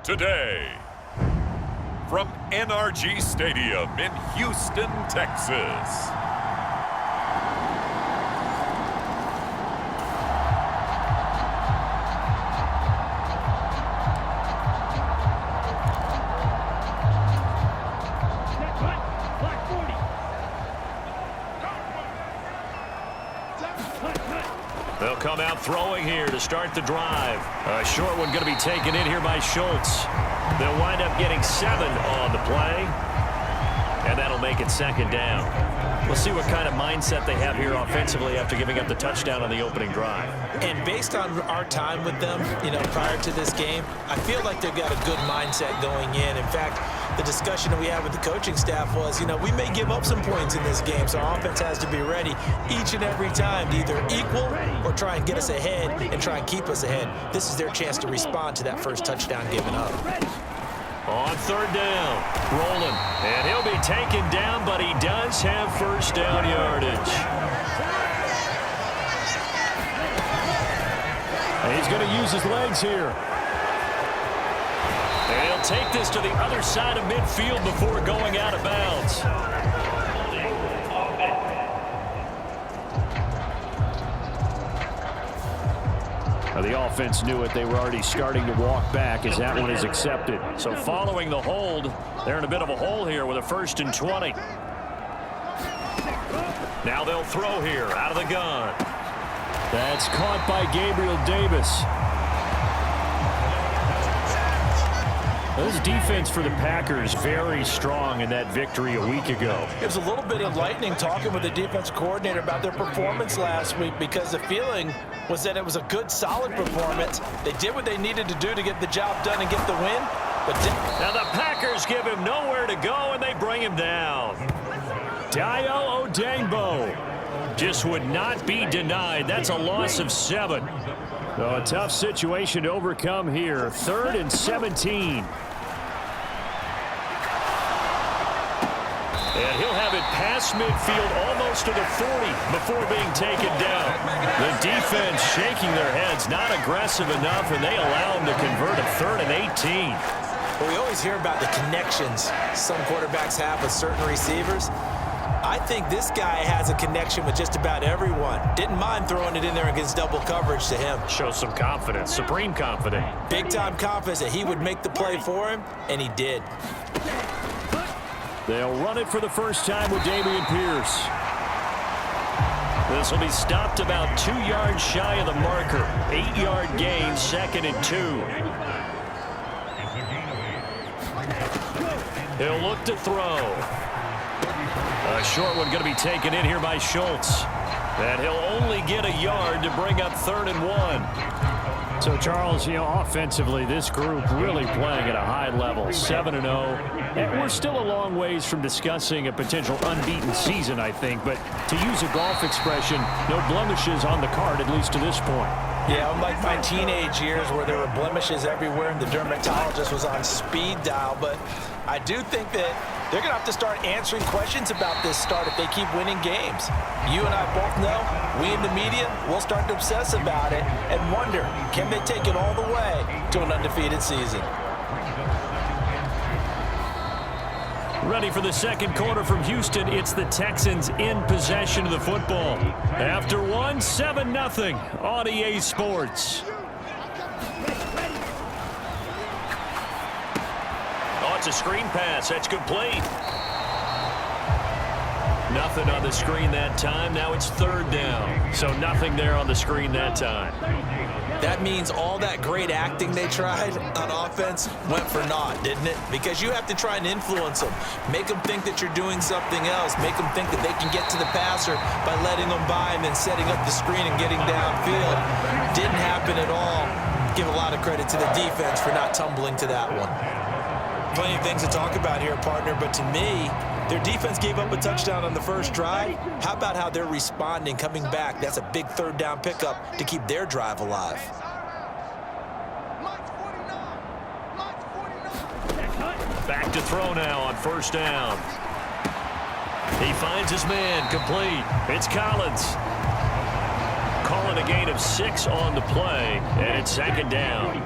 today. From NRG Stadium in Houston, Texas. They'll come out throwing here to start the drive. A short one going to be taken in here by Schultz. They'll wind up getting 7 on the play. And that'll make it second down. We'll see what kind of mindset they have here offensively after giving up the touchdown on the opening drive. And based on our time with them, prior to this game, I feel like they've got a good mindset going in. In fact, the discussion that we had with the coaching staff was, we may give up some points in this game, so our offense has to be ready each and every time to either equal or try and get us ahead and try and keep us ahead. This is their chance to respond to that first touchdown given up. On third down, rolling, and he'll be taken down, but he does have first down yardage. And he's going to use his legs here. And he'll take this to the other side of midfield before going out of bounds. The offense knew it. They were already starting to walk back as that one is accepted. So following the hold, they're in a bit of a hole here with a 1st and 20. Now they'll throw here out of the gun. That's caught by Gabriel Davis. This defense for the Packers very strong in that victory a week ago. It was a little bit enlightening talking with the defense coordinator about their performance last week because the feeling was that it was a good, solid performance. They did what they needed to do to get the job done and get the win. But now the Packers give him nowhere to go, and they bring him down. Dayo Odeyingbo just would not be denied. That's a loss of 7. So a tough situation to overcome here. 3rd and 17. And he'll have it past midfield almost to the 40 before being taken down. The defense shaking their heads, not aggressive enough, and they allow him to convert a 3rd and 18. Well, we always hear about the connections some quarterbacks have with certain receivers. I think this guy has a connection with just about everyone. Didn't mind throwing it in there against double coverage to him. Shows some confidence, supreme confidence. Big-time confidence that he would make the play for him, and he did. They'll run it for the first time with Dameon Pierce. This will be stopped about 2 yards shy of the marker. 8-yard gain, 2nd and 2. He'll look to throw. A short one going to be taken in here by Schultz. And he'll only get a yard to bring up 3rd and 1. So, Charles, offensively, this group really playing at a high level, 7-0. And we're still a long ways from discussing a potential unbeaten season, I think. But to use a golf expression, no blemishes on the card, at least to this point. Yeah, unlike my teenage years where there were blemishes everywhere and the dermatologist was on speed dial. But I do think that they're going to have to start answering questions about this start if they keep winning games. You and I both know, we in the media, we'll start to obsess about it and wonder, can they take it all the way to an undefeated season? Ready for the second quarter from Houston. It's the Texans in possession of the football. After 1, 7-0 on EA Sports. Oh, it's a screen pass. That's complete. Nothing on the screen that time. Now it's 3rd down. So nothing there on the screen that time. That means all that great acting they tried on offense went for naught, didn't it? Because you have to try and influence them. Make them think that you're doing something else. Make them think that they can get to the passer by letting them by and then setting up the screen and getting downfield. Didn't happen at all. Give a lot of credit to the defense for not tumbling to that one. Plenty of things to talk about here, partner, but to me, their defense gave up a touchdown on the first drive. How about how they're responding, coming back? That's a big 3rd down pickup to keep their drive alive. Back to throw now on 1st down. He finds his man, complete. It's Collins. Calling a gain of 6 on the play, and it's 2nd down.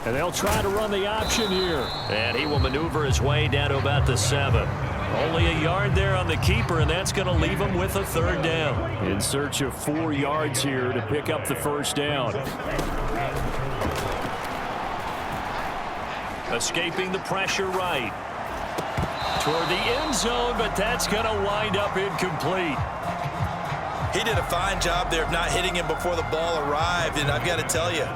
And they'll try to run the option here. And he will maneuver his way down to about the 7. Only a yard there on the keeper, and that's going to leave him with a 3rd down. In search of 4 yards here to pick up the 1st down. Escaping the pressure right. Toward the end zone, but that's going to wind up incomplete. He did a fine job there of not hitting him before the ball arrived, and I've got to tell you,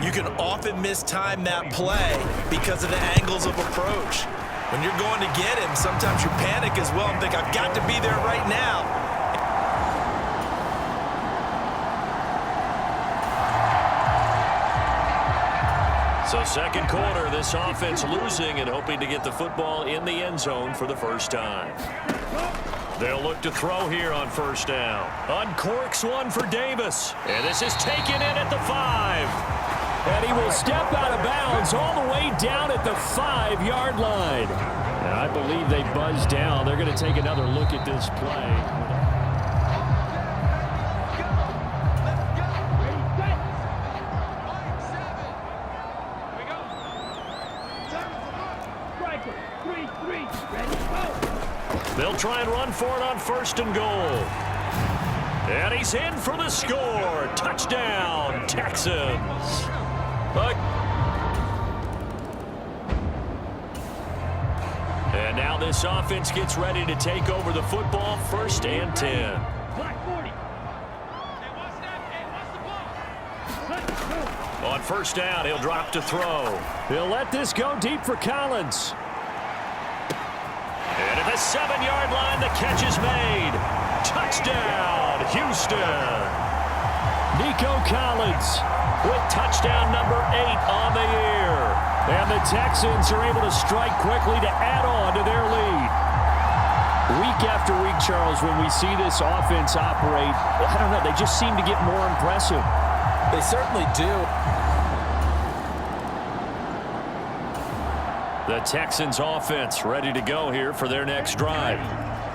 you can often mistime that play because of the angles of approach. When you're going to get him, sometimes you panic as well and think, I've got to be there right now. So second quarter, this offense losing and hoping to get the football in the end zone for the first time. They'll look to throw here on 1st down. Uncorks one for Davis. And this is taken in at the 5. And he will step out of bounds all the way down at the 5-yard line. And I believe they buzzed down. They're going to take another look at this play. They'll try and run for it on 1st and goal. And he's in for the score. Touchdown, Texans. And now this offense gets ready to take over the football. 1st and 10. On 1st down, he'll drop to throw. He'll let this go deep for Collins. And at the 7-yard line, the catch is made. Touchdown, Houston. Nico Collins with touchdown number 8 on the year. And the Texans are able to strike quickly to add on to their lead. Week after week, Charles, when we see this offense operate, I don't know, they just seem to get more impressive. They certainly do. The Texans offense ready to go here for their next drive.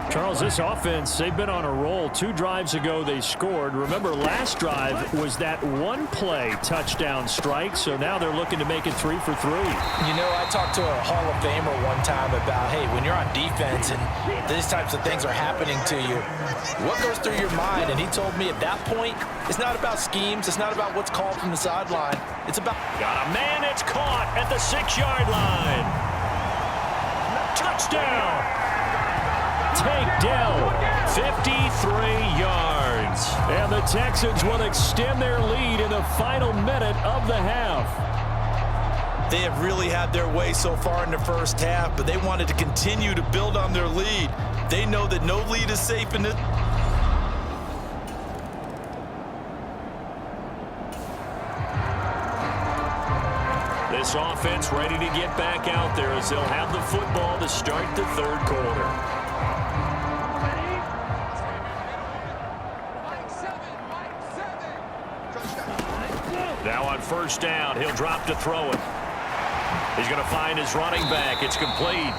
Charles, this offense, they've been on a roll. 2 drives ago, they scored. Remember, last drive was that 1-play touchdown strike, so now they're looking to make it 3 for 3. You know, I talked to a Hall of Famer one time about, hey, when you're on defense and these types of things are happening to you, what goes through your mind? And he told me at that point, it's not about schemes. It's not about what's called from the sideline. It's about... Got a man, it's caught at the 6-yard line. Touchdown. Takedown, 53 yards. And the Texans will extend their lead in the final minute of the half. They have really had their way so far in the first half, but they wanted to continue to build on their lead. They know that no lead is safe in this. This offense ready to get back out there as they'll have the football to start the 3rd quarter. Now on 1st down, he'll drop to throw it. He's going to find his running back. It's complete.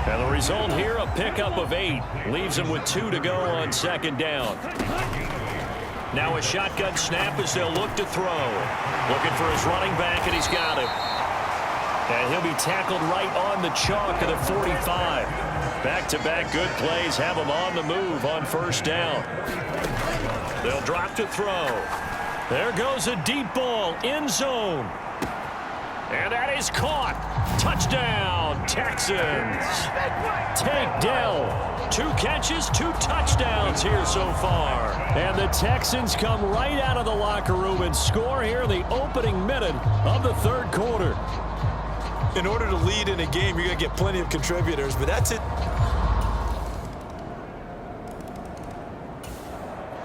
And the result here, a pickup of 8. Leaves him with 2 to go on 2nd down. Now a shotgun snap as they'll look to throw. Looking for his running back, and he's got him. And he'll be tackled right on the chalk of the 45. Back-to-back good plays have him on the move on 1st down. They'll drop to throw. There goes a deep ball, end zone. And that is caught. Touchdown, Texans. Tank Dell. 2 catches, 2 touchdowns here so far. And the Texans come right out of the locker room and score here in the opening minute of the 3rd quarter. In order to lead in a game, you're going to get plenty of contributors, but that's it.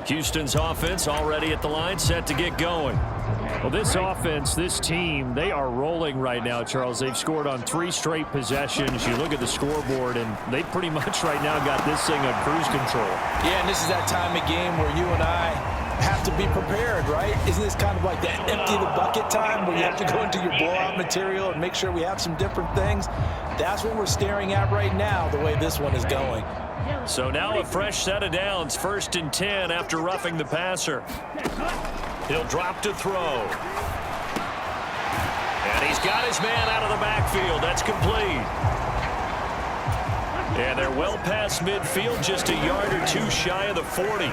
Houston's offense already at the line, set to get going. Well, this offense, this team, they are rolling right now, Charles. They've scored on 3 straight possessions. You look at the scoreboard, and they pretty much right now got this thing on cruise control. Yeah, and this is that time of game where you and I have to be prepared, right? Isn't this kind of like that empty the bucket time where you have to go into your blowout material and make sure we have some different things? That's what we're staring at right now, the way this one is going. So now a fresh set of downs, 1st and 10 after roughing the passer. He'll drop to throw. And he's got his man out of the backfield. That's complete. And they're well past midfield, just a yard or two shy of the 40.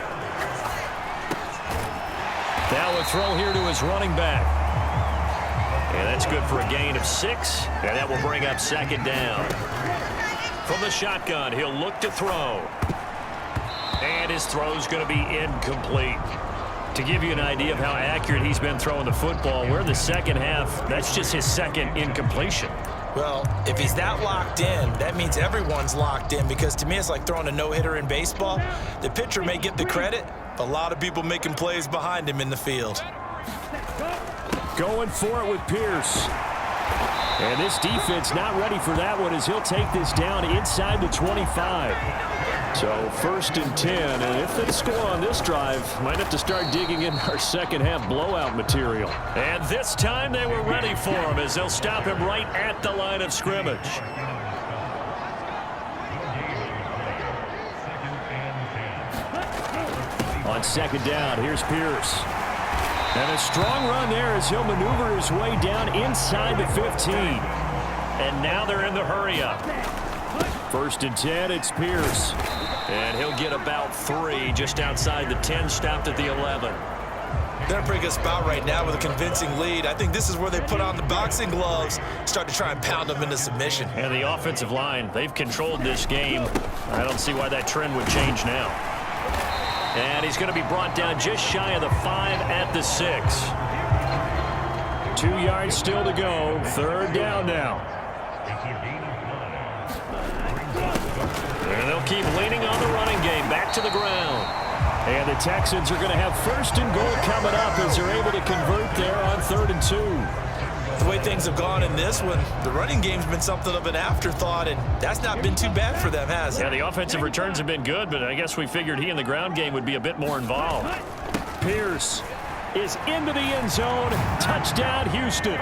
Now a throw here to his running back. And that's good for a gain of 6. And that will bring up 2nd down. From the shotgun, he'll look to throw. And his throw's going to be incomplete. To give you an idea of how accurate he's been throwing the football, we're in the second half. That's just his 2nd incompletion. Well, if he's that locked in, that means everyone's locked in, because to me it's like throwing a no-hitter in baseball. The pitcher may get the credit, but a lot of people making plays behind him in the field. Going for it with Pierce. And this defense not ready for that one, as he'll take this down inside the 25. So 1st and 10, and if they score on this drive, might have to start digging in our second half blowout material. And this time they were ready for him, as they'll stop him right at the line of scrimmage. On 2nd down, here's Pierce. And a strong run there as he'll maneuver his way down inside the 15. And now they're in the hurry-up. 1st and 10, it's Pierce. And he'll get about 3 just outside the 10, stopped at the 11. They're in a pretty good spot right now with a convincing lead. I think this is where they put on the boxing gloves, start to try and pound them into submission. And the offensive line, they've controlled this game. I don't see why that trend would change now. And he's going to be brought down just shy of the 5 at the 6. 2 yards still to go. 3rd down now. And they'll keep leaning on the running game. Back to the ground. And the Texans are going to have 1st and goal coming up as they're able to convert there on 3rd and 2. The way things have gone in this one, the running game's been something of an afterthought, and that's not been too bad for them, has it? Yeah, the offensive returns have been good, but I guess we figured he in the ground game would be a bit more involved. Pierce is into the end zone. Touchdown, Houston.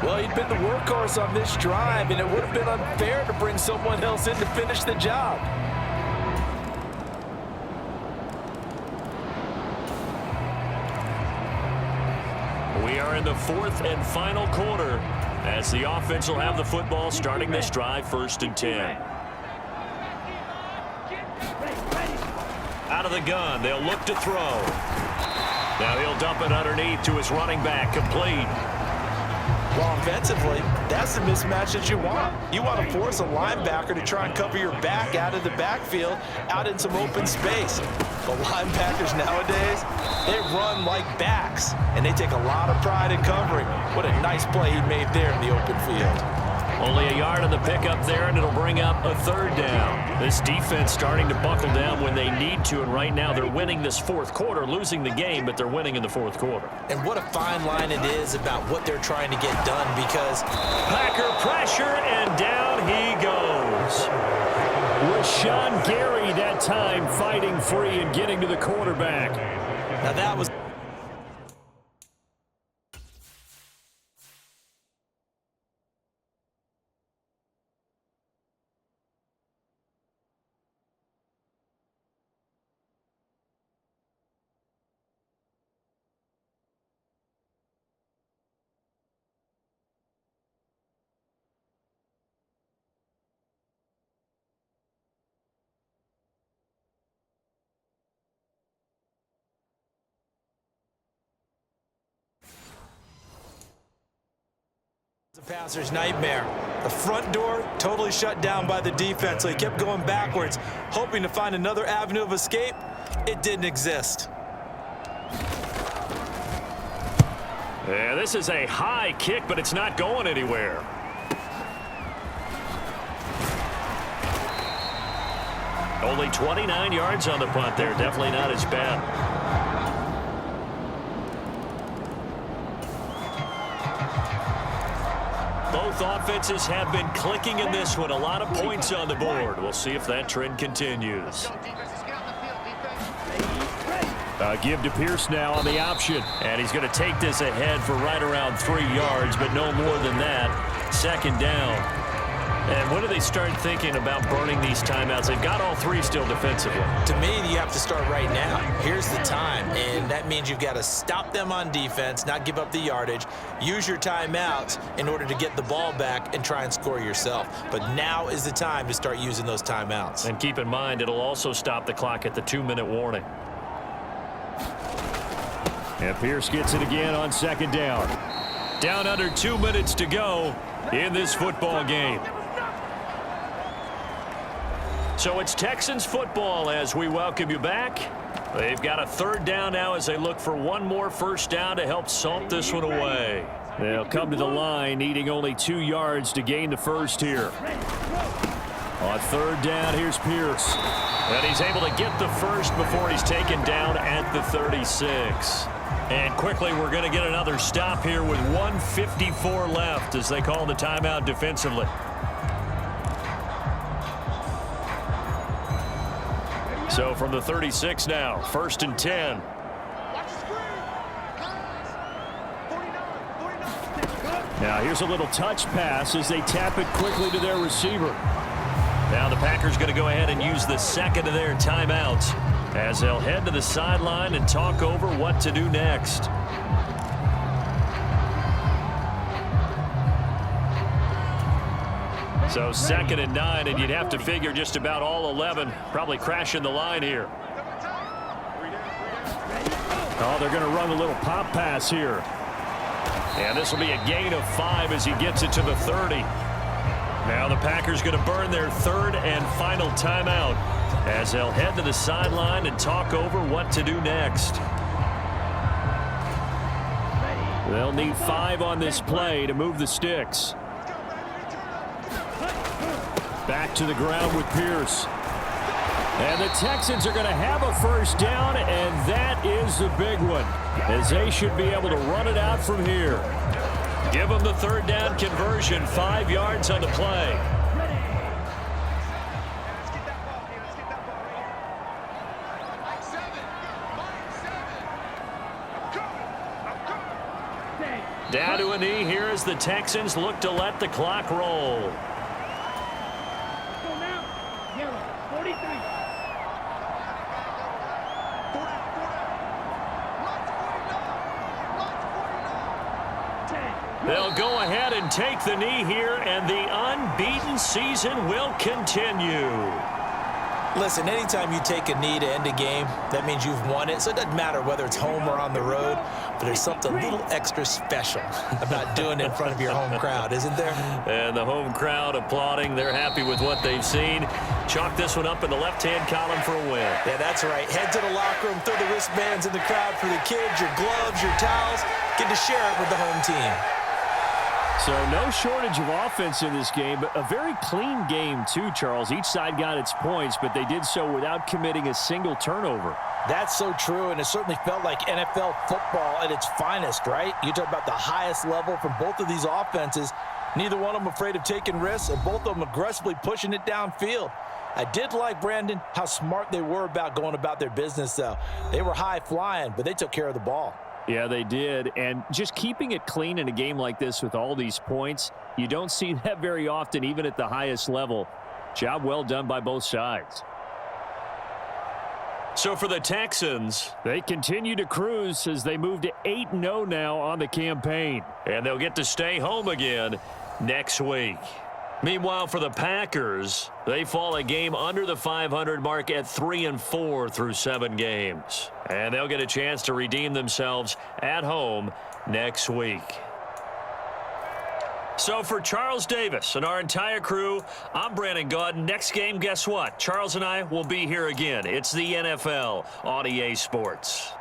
Well, he'd been the workhorse on this drive, and it would have been unfair to bring someone else in to finish the job. We are in the 4th and final quarter as the offense will have the football starting this drive, 1st and 10. Out of the gun, they'll look to throw. Now he'll dump it underneath to his running back, complete. Well, offensively, that's the mismatch that you want. You want to force a linebacker to try and cover your back out of the backfield, out in some open space. The linebackers nowadays, they run like backs, and they take a lot of pride in covering. What a nice play he made there in the open field. Only a yard on the pickup there, and it'll bring up a 3rd down. This defense starting to buckle down when they need to, and right now they're winning this 4th quarter, losing the game, but they're winning in the 4th quarter. And what a fine line it is about what they're trying to get done, because Packer pressure, and down he goes. Rashawn Gary that time fighting free and getting to the quarterback. now that was a passer's nightmare. The front door totally shut down by the defense, so he kept going backwards, hoping to find another avenue of escape. It didn't exist. Yeah, this is a high kick, but it's not going anywhere. Only 29 yards on the punt there. Definitely not as bad. Both offenses have been clicking in this one. A lot of points on the board. We'll see if that trend continues. Give to Pierce now on the option. And he's going to take this ahead for right around 3 yards, but no more than that. Second down. And when do they start thinking about burning these timeouts? They've got all 3 still defensively. To me, you have to start right now. Here's the time, and that means you've got to stop them on defense, not give up the yardage, use your timeouts in order to get the ball back and try and score yourself. But now is the time to start using those timeouts. And keep in mind, it'll also stop the clock at the 2-minute warning. And Pierce gets it again on second down. Down under 2 minutes to go in this football game. So it's Texans football as we welcome you back. They've got a third down now as they look for one more first down to help salt this one away. They'll come to the line needing only 2 yards to gain the first here. On third down, here's Pierce. And he's able to get the first before he's taken down at the 36. And quickly, we're going to get another stop here with 1:54 left as they call the timeout defensively. So from the 36 now, 1st and 10. Now here's a little touch pass as they tap it quickly to their receiver. Now the Packers going to go ahead and use the second of their timeouts as they'll head to the sideline and talk over what to do next. So 2nd and 9, and you'd have to figure just about all 11 probably crashing the line here. Oh, they're going to run a little pop pass here. And this will be a gain of 5 as he gets it to the 30. Now the Packers going to burn their third and final timeout as they'll head to the sideline and talk over what to do next. They'll need 5 on this play to move the sticks. Back to the ground with Pierce. And the Texans are going to have a first down, and that is the big one, as they should be able to run it out from here. Give them the third down conversion, 5 yards on the play. Down to a knee here as the Texans look to let the clock roll. They'll go ahead and take the knee here, and the unbeaten season will continue. Listen, anytime you take a knee to end a game, that means you've won it. So it doesn't matter whether it's home or on the road, but there's something a little extra special about doing it in front of your home crowd, isn't there? And the home crowd applauding. They're happy with what they've seen. Chalk this one up in the left-hand column for a win. Yeah, that's right. Head to the locker room, throw the wristbands in the crowd for the kids, your gloves, your towels. Get to share it with the home team. So no shortage of offense in this game, but a very clean game too, Charles. Each side got its points, but they did so without committing a single turnover. That's so true, and it certainly felt like NFL football at its finest, right? You talk about the highest level from both of these offenses. Neither one of them afraid of taking risks, and both of them aggressively pushing it downfield. I did like, Brandon, how smart they were about going about their business, though. They were high-flying, but they took care of the ball. Yeah, they did. And just keeping it clean in a game like this with all these points, you don't see that very often, even at the highest level. Job well done by both sides. So for the Texans, they continue to cruise as they move to 8-0 now on the campaign. And they'll get to stay home again next week. Meanwhile, for the Packers, they fall a game under the 500 mark at 3-4 through 7 games. And they'll get a chance to redeem themselves at home next week. So for Charles Davis and our entire crew, I'm Brandon Gaudin. Next game, guess what? Charles and I will be here again. It's the NFL on EA Sports.